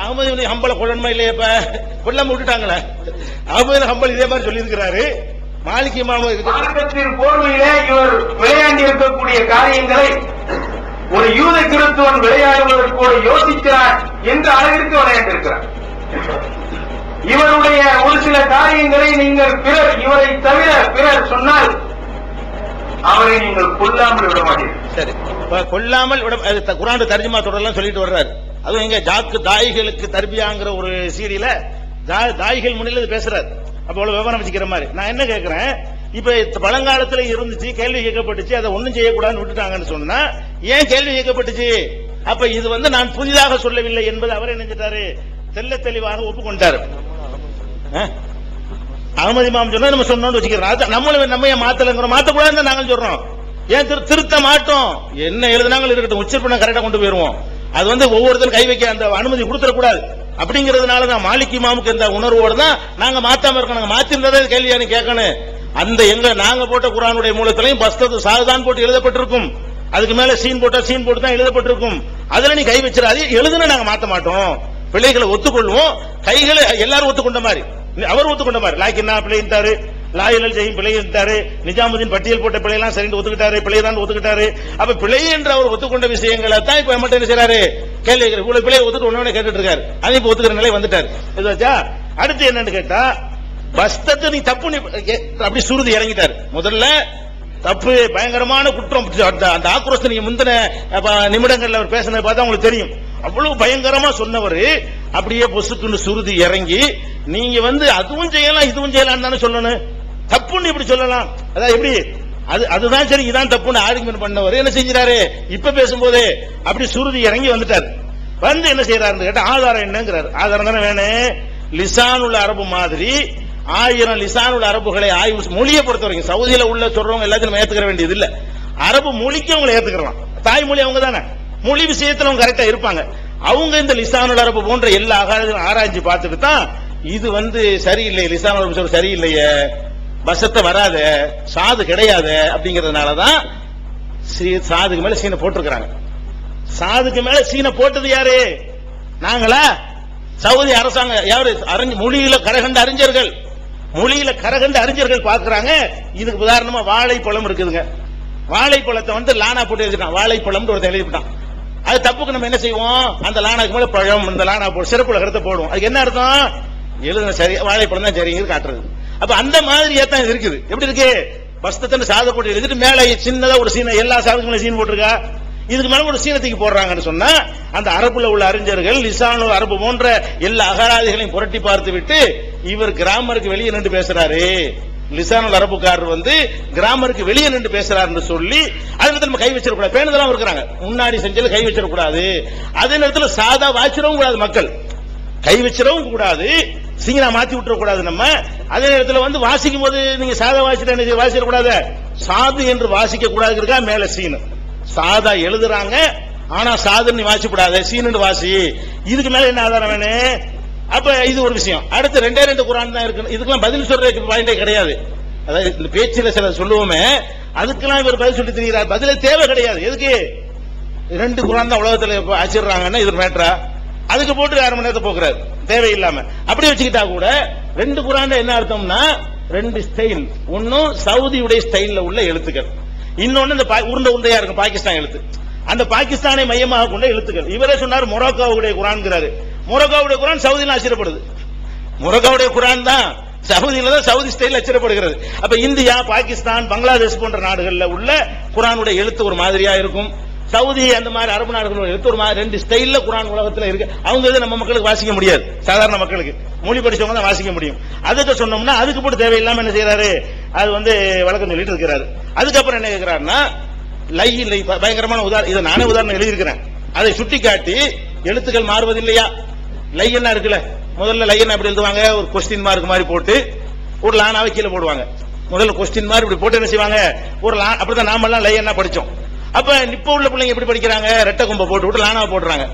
அகமது இப்னு ஹம்பலை கொல்லணுமா இல்லையா? இப்ப கொல்லாம விட்டுட்டாங்களே. அகமது இப்னு ஹம்பல் இதே மாதிரி சொல்லி இருக்கிறாரு. மாலிக் இமாம் மார்க்கத்தின் போர்வையிலே இவர் விளையாண்டி இருக்கக்கூடிய காரியங்களை ஒரு யூத கிறிஸ்துவன் விளையாடுவதற்கு யோசிக்கிறார் என்ற அளவிற்கு விளையாண்டிருக்கிறார். இவருடைய ஒரு சில காரியங்களை நீங்கள் பிறர் இவரை தவிர பிறர் சொன்னால் அவரை நீங்கள் கொல்லாமல் விட மாட்டீர்கள். சரி, கொல்லாமல் விட குர்ஆன் தர்ஜுமா தொடர்லாம் சொல்லிட்டு வர்றாரு. அதுவும் எங்க ஜாக்கு தாய்களுக்கு தர்பியாங்கிற ஒரு சீரியல தாய்கள் முன்னிலை பேசுறாரு. அப்ப அவ்வளவு விவரம் வச்சுக்கிற மாதிரி நான் என்ன கேட்கிறேன், இப்ப பழங்காலத்துல இருந்துச்சு, கேள்வி கேட்கப்பட்டுச்சு, அதை ஒண்ணும் செய்யக்கூடாதுன்னு விட்டுட்டாங்கன்னு சொன்னா ஏன் கேள்வி கேட்கப்பட்டுச்சு? அப்ப இது நான் புதிதாக சொல்லவில்லை என்பது அவர் நினைச்சிட்டாரு, தெல்ல தெளிவாக ஒப்புக்கொண்டாரு. அகமது இமாம் சொன்னா நம்ம சொன்னோம்னு வச்சுக்கிறோம். நம்ம ஏன் மாத்தலங்கிறோம்? மாத்தக்கூடாதுன்னு நாங்கள் சொல்றோம். ஏன் திருத்த மாட்டோம்? என்ன எழுதுனாங்க இருக்கட்டும், உச்சரிப்பு கரெக்டா கொண்டு போயிருவோம். அது ஒவ்வொருத்தரும் கை வைக்க அந்த அனுமதி கொடுத்துடக்கூடாது. அப்படிங்கிறதுனால தான் மாலிக் இமாமுக்கு இந்த உணர்வோடு தான் நாங்க மாத்தாம இருக்கோம். நாங்க மாத்திருந்ததே கேள்வியானு கேட்கணும். அந்த நாங்க போட்ட குர்ஆனுடைய மூலத்திலையும் பஸ்தத்து சாதுதான் போட்டு எழுதப்பட்டிருக்கும். அதுக்கு மேல சீன் போட்டு தான் எழுதப்பட்டிருக்கும். அதுல நீ கை வச்சிடாது, எழுதுன நாங்க மாத்த மாட்டோம். பிள்ளைகளை ஒத்துக்கொள்வோம், கைகளை எல்லாரும் ஒத்துக்கொண்ட மாதிரி அவர் ஒத்துக்கொண்ட மாதிரி லாக்கின்னா பிள்ளைன்ட்டாரு, லாயல் ஜெயின் பிள்ளைன்ட்டாரு, நிஜாமுதீன் பட்டியல் போட்ட பிள்ளைலாம் சரின்னு ஒத்துக்கிட்டாரு, பிள்ளைதான் ஒத்துக்கிட்டாரு. அப்ப பிள்ளை என்று அவர் ஒத்துக்கொண்ட விஷயங்களை தான் இப்ப மட்டும் என்ன செய்யறாரு, கேள்வி இவ்வளவு பிள்ளையை ஒத்துட்டு ஒன்னே கேட்டுட்டு இருக்காரு. அது இப்ப ஒத்துக்கிற நிலை வந்துட்டாரு. அடுத்து என்னன்னு கேட்டா, பஸ்தத்தை நீ தப்பு அப்படி சுருதி இறங்கிட்டாரு. முதல்ல தப்பு பயங்கரமான குற்றம். அந்த ஆக்ரோஷத்தை நீங்க முந்தின நிமிடங்கள்ல அவர் பேசினதை பார்த்தா உங்களுக்கு தெரியும். அவ்வளவு பயங்கரமா சொன்னவர் அப்படியே பொசுக்குன்னு சுருதி இறங்கி, நீங்க அதுவும் செய்யலாம் இதுவும் செய்யலாம் தானே சொல்லணும், தப்புன்னு இப்படி சொல்லலாம். அதான் எப்படி அதுதான் சரி இதான் தப்புன்னு ஆர்குமெண்ட் பண்ணவர் என்ன செஞ்சாரு, இப்ப பேசும்போது அப்படி சுருதி இறங்கி வந்துட்டாரு. என்ன செய்யறாரு கேட்டா, ஆதாரம் என்னங்கிறாரு. ஆதாரம் தானே வேணும். லிசானுல் அரபு மாதிரி 1000 லிசானுல் அரபுகளை ஆய்வு, மொழியை பொறுத்த வரைக்கும் சவுதியில உள்ள சொல்றவங்க எல்லாத்தையும் நம்ம ஏத்துக்கிற வேண்டியது இல்ல. அரபு மொழிக்கு அவங்களை ஏத்துக்கலாம். தாய்மொழி அவங்க தானே, மொழி விஷயத்துல அவங்க கரெக்டா இருப்பாங்க. அவங்க இந்த லிசானுல் அரபு போன்ற எல்லா அகாரத்தையும் ஆராய்ச்சி பார்த்துட்டு தான் இது சரியில்லை, லிசானுல் அரபு சொல்ல சரியில்லையே, பசத்தை வராத, சாது கிடையாது அப்படிங்கறதுனாலதான் சாதுக்கு மேல சீனை போட்டிருக்கிறாங்க. சாதுக்கு மேல சீனை போட்டது யாரு? நாங்களா? சவுதி அரசாங்கம். யாரு? மொழியில கரகண்ட அறிஞர்கள், மொழியில கரகண்ட அறிஞர்கள் பாக்குறாங்க. இதுக்கு உதாரணமா வாழைப்பழம் இருக்குதுங்க. வாழைப்பழத்தை லானா போட்டு எழுதிட்டான், வாழைப்பழம் ஒருத்தன் எழுதிட்டான். அது தப்புக்கு நம்ம என்ன செய்வோம், அந்த லானாக்கு மேல பழம், இந்த லானா சிறப்புல கருத்தை போடுவோம். அதுக்கு என்ன அர்த்தம்? எழுதுன சரி, வாழைப்பழம் தான் சரிங்க காட்டுறது. அப்ப அந்த மாதிரியே தான் இருக்குது. எப்படி இருக்கு? பஸ்தத்தை சாத போட்டு எழுதிட்டு மேல சின்னதா ஒரு சீனை, எல்லா சாதுக்கு மேல சீன் போட்டிருக்கா, இதுக்கு மேல ஒரு சீனத்துக்கு போடுறாங்கன்னு சொன்னா, அந்த அரபுல உள்ள அறிஞர்கள் லிசானுல் அரபு போன்ற எல்லா அகராதிகளையும் புரட்டி பார்த்து விட்டு இவர் கிராமருக்கு வெளியே நின்று பேசுறாரு, லிசானுல் அரபுக்காரர் கிராமருக்கு வெளியே நின்று பேசுறாருன்னு சொல்லி அதுல நம்ம கை வச்சிடக்கூடாது. பேணுதெல்லாம் இருக்கிறாங்க, முன்னாடி செஞ்சது கை வச்சிடக்கூடாது. அதே நேரத்தில் சாதா வாச்சிடவும் கூடாது, மக்கள் கை வச்சிடவும் கூடாது, சீனா மாத்தி விட்டுற கூடாது. நம்ம அதே நேரத்தில் வாசிக்கும் போது நீங்க சாதா வாசிட்டு வாசிடக்கூடாது, சாது என்று வாசிக்க கூடாது. மேல சீனு சாதா எழுதுறாங்க, ஆனா சாதுன்னு வாசிப்படாத, சீனு வாசி. இதுக்கு மேல என்ன ஆதாரம் வேணும்? அப்ப இது ஒரு விஷயம். அடுத்து 2 குர்ஆன் தான் இருக்கு. இதுக்கெல்லாம் பதில் சொல்றதுக்கு பாயிண்டே கிடையாது. அதாவது இந்த பேச்சில சில சொல்லுவோமே, அதுக்கெல்லாம் இவர் பதில் சொல்லி தெரிகிறார். பதிலே தேவை கிடையாது. எதுக்கு? 2 குர்ஆன் தான் உலகத்துல ஆச்சிடுறாங்கன்னா இது மேட்டரா? அதுக்கு போட்டு 1/2 மணி நேரத்தை போக்குறாரு தேவையில்லாம. அப்படி வச்சுக்கிட்டா கூட 2 குர்ஆன் என்ன அர்த்தம்னா, 2 ஸ்டைல். ஒன்னும் சவுதியுடைய ஸ்டைல்ல உள்ள எழுத்துக்கள், இன்னொன்னு இந்த உருண்டையா இருக்கும் பாகிஸ்தான் எழுத்து. அந்த பாகிஸ்தானை மையமாக கொண்ட எழுத்துக்கள். இவரே சொன்னார் மொரோக்கோவுடைய குர்ஆன்ங்கிறாரு. மொரோக்கோவுடைய குர்ஆன் சவுதியில் அச்சிடப்படுது. மொரோக்கோவுடைய குர்ஆன் தான் சவுதியில தான் சவுதி ஸ்டைல் அச்சிடப்படுகிறது. அப்ப இந்தியா, பாகிஸ்தான், பங்களாதேஷ் போன்ற நாடுகள்ல உள்ள குர்ஆனுடைய எழுத்து ஒரு மாதிரியா இருக்கும். சவுதி அந்த மாதிரி அரபு நாடுகளோட எழுத்து ஒரு மாதிரி 2 ஸ்டைல்ல குர்ஆன் உலகத்துல இருக்கு. அவங்க இதை நம்ம மக்களுக்கு வாசிக்க முடியாது, சாதாரண மக்களுக்கு மொழி படிச்சவங்க தான் வாசிக்க முடியும். அதுக்கு சொன்னோம்னா அதுக்கு போட்டு தேவையில்லாம என்ன செய்யறாரு, அது வழக்கம் சொல்லிட்டு இருக்கிறாரு. அதுக்கப்புறம் என்ன கேட்கிறாருன்னா, லை பயங்கரமான உதாரணம், இதை நானே உதாரணம் எழுதியிருக்கிறேன். அதை சுட்டி காட்டி எழுத்துக்கள் மாறுவதில்லையா? லை என்ன இருக்குல்ல, முதல்ல லை என்ன எப்படி எழுதுவாங்க, ஒரு கொஸ்டின் மார்க் மாதிரி போட்டு ஒரு லானாவை கீழே போடுவாங்க. முதல்ல கொஸ்டின் மார்க் இப்படி போட்டு என்ன செய்வாங்க, ஒரு அப்படிதான் நாம எல்லாம் லை என்ன படிச்சோம். அப்ப இப்ப உள்ள பிள்ளைங்க எப்படி படிக்கிறாங்க, ரெட்டை கொம்பை போட்டு விட்டு லானாவை போடுறாங்க.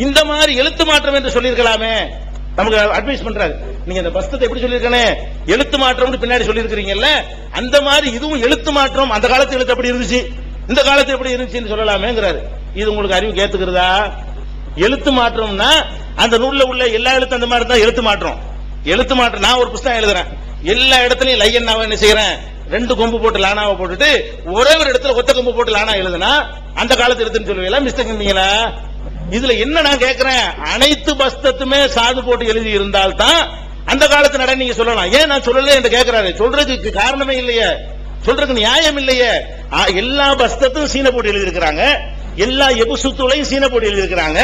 இந்த மாதிரி எழுத்து மாற்றம் என்று சொல்லியிருக்கலாமே. நமக்கு அட்வைஸ் பண்றாரு, நீங்க இந்த பஸ்தத்தை எப்படி சொல்லியிருக்கனே, எழுத்து மாற்றம் பின்னாடி சொல்லியிருக்கிறீங்கல்ல, அந்த மாதிரி இதுவும் எழுத்து மாற்றம். அந்த காலத்து எழுத்து எப்படி இருந்துச்சு, இந்த காலத்து எப்படி இருந்துச்சுன்னு சொல்லலாமேங்கிறாரு. இது உங்களுக்கு அறிவு கேத்துக்கிறதா? எழுத்து மாற்றம்னா அந்த நூல்ல உள்ள எல்லா எழுத்து அந்த மாதிரி தான் எழுத்து மாற்றம். நான் ஒரு புத்தகம் எழுதுறேன், எல்லா இடத்துலயும் லையன்னாவை என்ன செய்யறேன், 2 கொம்பு போட்டு லானாவை போட்டுட்டு ஒரே ஒரு இடத்துல ஒத்த கொம்பு போட்டு லானா எழுதுனா அந்த காலத்து எழுத்துன்னு சொல்லுவீங்களா, மிஸ்டேக் இருந்தீங்களா? இதுல என்ன நான் கேட்கிறேன், அனைத்து பஸ்தத்துமே சாது போட்டு எழுதி இருந்தால் தான் அந்த காலத்து நட நீங்க சொல்லலாம். ஏன் நான் சொல்லல என்று கேட்கிறாரு. சொல்றதுக்கு காரணமே இல்லையே, சொல்றதுக்கு நியாயம் இல்லையே. எல்லா பஸ்தத்தும் சீன போட்டு எழுதி இருக்கிறாங்க, எல்லா எபுசுத்துலையும் சீன போட்டு எழுதி இருக்கிறாங்க.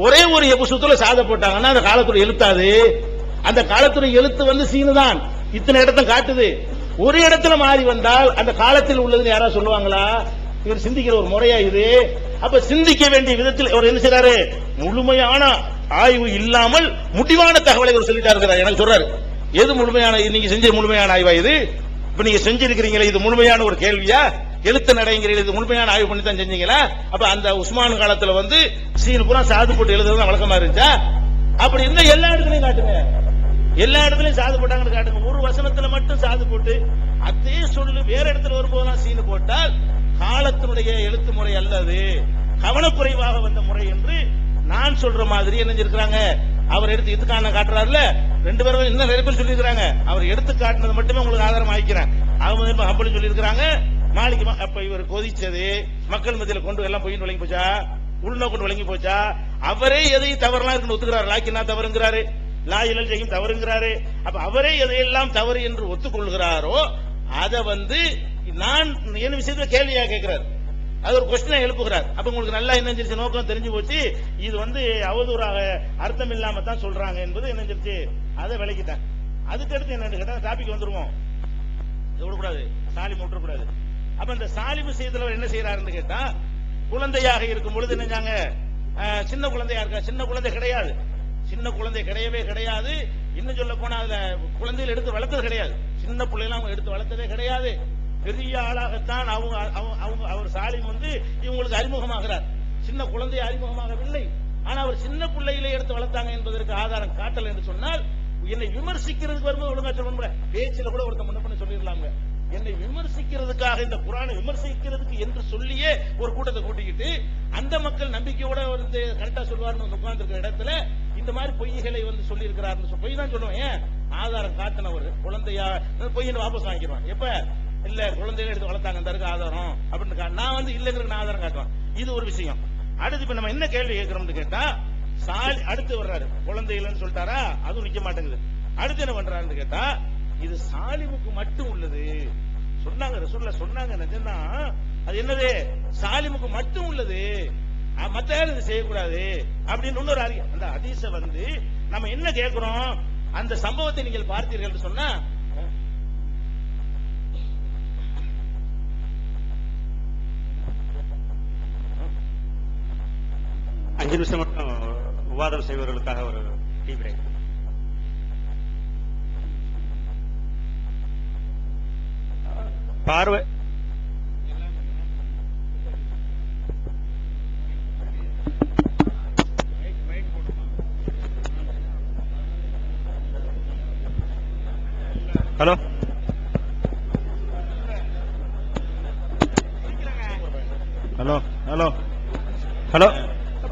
ஒரே ஒரு எபுசுத்துல சாத போட்டாங்கன்னா அந்த காலத்துல எழுத்தாது. அந்த காலத்துல எழுத்து வந்து சீனு தான், இத்தனை இடத்த காட்டுது. ஒரு இடத்துல மாறி வந்தால் அந்த காலத்தில் உள்ளதுன்னு யாராவது சொல்லுவாங்களா? இவர் சிந்திக்கிற ஒரு முறையா இது? அப்ப சிந்திக்க வேண்டிய விதத்தில் அவர் என்ன செய்றாரு, முழுமையான ஆய்வு இல்லாமல் முடிவான தகவலை அவர் சொல்லிட்டா இருக்கிறார். எனக்கு சொல்றாரு, எது முழுமையான, நீங்க செஞ்ச முழுமையான ஆய்வா இது? இப்ப நீங்க செஞ்சிருக்கிறீங்களா, இது முழுமையான ஒரு கேள்வியா? எழுத்து நடைங்கிறீங்க, இது முழுமையான ஆய்வு பண்ணி தான் செஞ்சீங்களா? அப்ப அந்த உஸ்மான் காலத்துல வந்து சீன் பூரா சாது போட்டு எழுதுறது வழக்கமா இருந்துச்சா? அப்படி இருந்தா எல்லா இடத்துலயும் காட்டுங்க, எல்லா இடத்துலயும் சாது போட்டாங்கன்னு காட்டுங்க. ஒரு வசனத்துல மட்டும் சாது போட்டு அதே சொல்லு வேற இடத்துல வரும்போதுதான் சீனு போட்டால் காலத்தினுடைய எழுத்து முறை அல்லது கவனக்குறைவாக வந்த முறை என்று நான் சொல்ற மாதிரி என்ன செஞ்சிருக்காங்க. அவர் எடுத்து இதுக்கான காட்டுறாருல, 2 பேரும் இன்னும் நிறைய பேர் சொல்லியிருக்காங்க. அவர் எடுத்து காட்டினது மட்டுமே உங்களுக்கு ஆதாரம் ஆகிக்கிறேன். அவங்க அப்படி சொல்லியிருக்காங்க. மாளிகை அப்ப இவர் கொதிச்சது மக்கள் மத்தியில் கொண்டு எல்லாம் போய் விளங்கி போச்சா, உள்நோக்கொண்டு விளங்கி போச்சா? அவரே எதையும் தவறுலாம் இருக்குன்னு ஒத்துக்கிறாரு. லாக்கினா தவறுங்கிறாரு, லாயிலல் ஜெயும் தவறுங்கிறாரு. அப்ப அவரே எதையெல்லாம் தவறு என்று ஒத்துக்கொள்கிறாரோ அதை வந்து நான் என்ன விஷயத்துல கேள்வியா கேட்கிறார், அது ஒரு கொஸ்டினா எழுப்புகிறார். அப்ப உங்களுக்கு நல்லா என்ன நோக்கம் தெரிஞ்சு போச்சு, இது வந்து அவதூறாக அர்த்தம் இல்லாம தான் சொல்றாங்க என்பது என்ன செஞ்சு அதை விளக்கிட்டேன். அதுக்கு அடுத்து என்ன கேட்டா டாபிக் வந்துருவோம், விடக்கூடாது, சாலிம் விட்டுறக்கூடாது. அப்ப இந்த சாலிம் விஷயத்துல என்ன செய்யறாருன்னு கேட்டா, குழந்தையாக இருக்கும் பொழுது என்னஞ்சாங்க, சின்ன குழந்தையா இருக்கா, சின்ன குழந்தை கிடையாது, சின்ன குழந்தை கிடையவே கிடையாது. இன்னும் சொல்ல போனா அதுல குழந்தைகள் எடுத்து வளர்த்தது கிடையாது, சின்ன பிள்ளைலாம் அவங்க எடுத்து வளர்த்ததே கிடையாது. பெரிய ஆளாகத்தான் அவர் சாலிம் வந்து இவங்களுக்கு அறிமுகமாகிறார். சின்ன குழந்தையை அறிமுகமாகவில்லை. ஆனா அவர் சின்ன பிள்ளையிலே எடுத்து வளர்த்தாங்க என்பதற்கு ஆதாரம் காட்டல் என்று சொன்னால், என்னை விமர்சிக்கிறதுக்கு வரும்போது ஒழுங்கா சொல்லணும், பேச்சில கூட ஒருத்த முன்ன பண்ண சொல்லிடலாங்க. என்னை விமர்சிக்கிறதுக்காக, இந்த குர்ஆனை விமர்சிக்கிறதுக்கு என்று சொல்லியே ஒரு கூட்டத்தை கூட்டிக்கிட்டு அந்த மக்கள் நம்பிக்கையோட வந்து கரெக்டா சொல்வார்னு உட்கார்ந்து இருக்கிற இடத்துல இந்த மாதிரி பொய்களை வந்து சொல்லி இருக்கிறார். பொய் தான் சொல்லுவேன். ஏன் ஆதாரம் காட்டினவர் குழந்தையா பொய்ன்னு வாபஸ் வாங்கிடுவான். எப்ப இல்ல குழந்தைகளை எடுத்து வளர்த்தாங்க அந்த ஆதாரம் அப்படின்னு நான் வந்து இல்லைங்கிறது நான் ஆதாரம் காட்டுவேன். இது ஒரு விஷயம். அடுத்து இப்ப நம்ம என்ன கேள்வி கேட்கிறோம்னு கேட்டா, அடுத்து வர்றாரு குழந்தைகள்னு சொல்லிட்டாரா, அதுவும் நிக்க மாட்டேங்குது. அடுத்து என்ன பண்றாருன்னு கேட்டா, இது சாலிமுக்கு மட்டும் உள்ளது சொன்னாங்க, ரசூலுல்லாஹ் சொன்னாங்க, நிஜம்தான். அது என்னது, சாலிமுக்கு மட்டும் உள்ளது, மத்த யாரும் இது செய்யக்கூடாது அப்படின்னு இன்னொரு அந்த ஹதீஸ வந்து நம்ம என்ன கேட்கிறோம், அந்த சம்பவத்தை நீங்கள் பார்த்தீர்கள் சொன்னா 5 நிமிஷம் மட்டும் விவாதம் செய்வர்களுக்காக ஒரு டீ பிரேக். பார்வை ஹலோ ஹலோ ஹலோ ஹலோ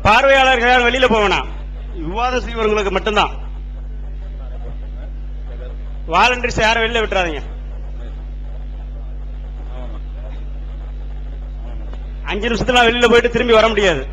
பார்வையாளர்கள் யாரும் வெளியில போவேனா, விவாதம் செய்வர்களுக்கு மட்டும்தான். வாலண்டியர்ஸ் யாரும் வெளியில விட்டுறாதீங்க. 5 நிமிஷத்துல வெளியில போயிட்டு திரும்பி வர முடியாது.